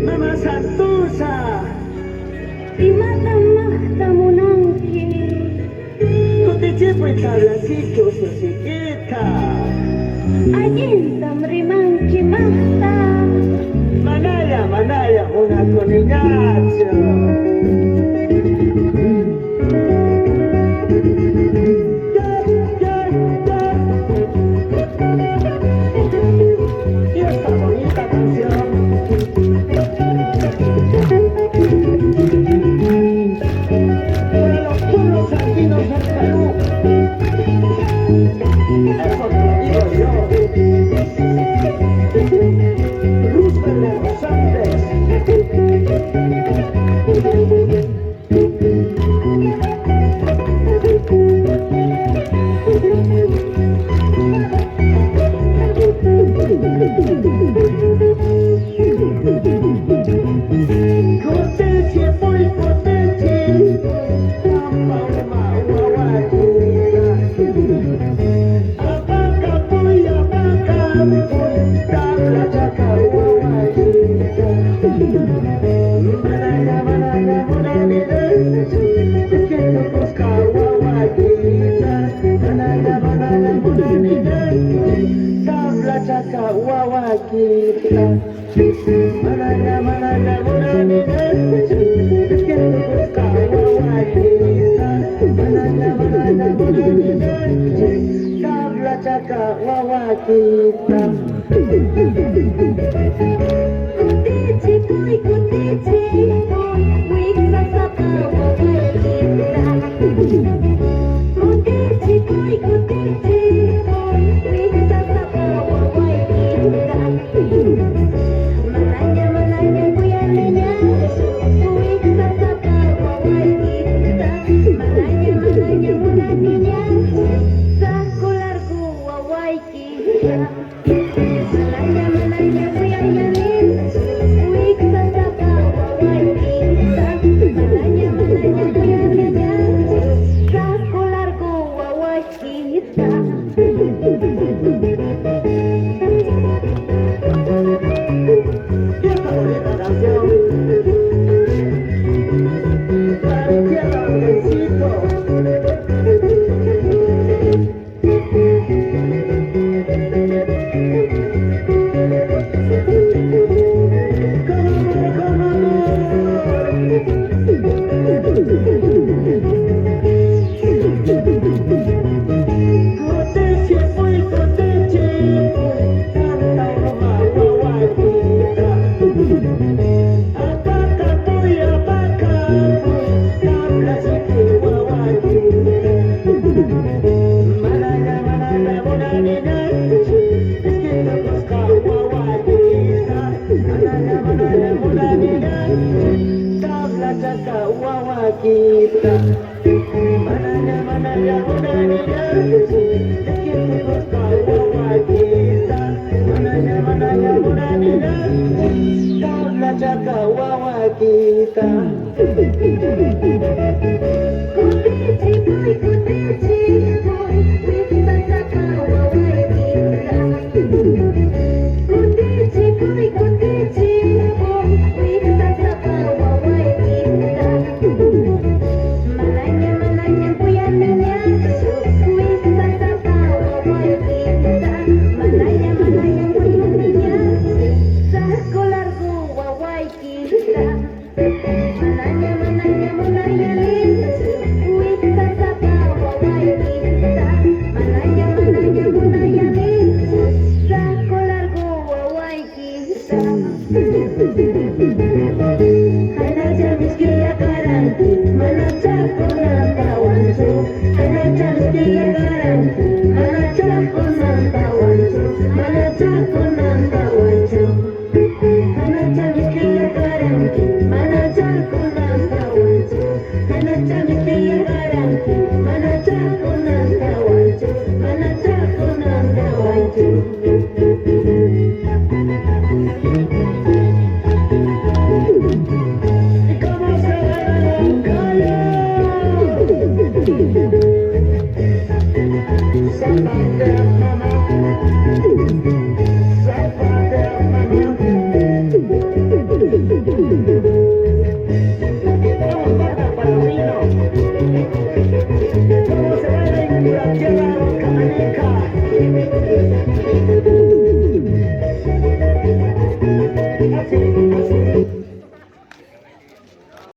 Mama Santosa. Di mata-mata mo nangkin. Kutijipoy talasito sa sikita. Ajin tamrimang kimahta. Manaya una conigliaccio. Y esta bonita canción para los pueblos andinos del Perú. Eso te lo digo yo. Roosevelt de los Andes. Koteche boy koteche, mama wawakira. Abaka boy, tabla chaka wawakira. Manaya munanire, kendo koska wawakira. Manaya munanire, tabla chaka wawakira. Manaya munanire, kendo koska wawakira. Manaya munanire, tabla chaka wawakira. Kutichi boy, wik sasaka wawakita. Kutichi boy, wik sasaka wawakita. Mananya kuyananya, wik sasaka wawakita. Mananya munaninya, sakularku wawakita. Mananya kuyanyanin, wik sasaka wawakita. Mananya kuyananya, sakularku wawakita. Y esta bonita canción para mi tierra Belencito. Con Koteche boy koteche, canta Roma wawakira. Abaka boy, tabla chiki wawakira. Manaya munanire, kendo koska wawakira. Manaya munanire, tabla chaka wawakira. Manaya munanire, kendo koska wawakira. Manaya munanire, tabla chaka wawakira. Kutichi boy, wik sasaka wawakita. Kutichi boy, wik sasaka wawakita. Mananya kuyananya, wik sasaka wawakita. Mananya kuyananya, sakularku wawakita. Mananya munanyanin, Gerard Kaaneka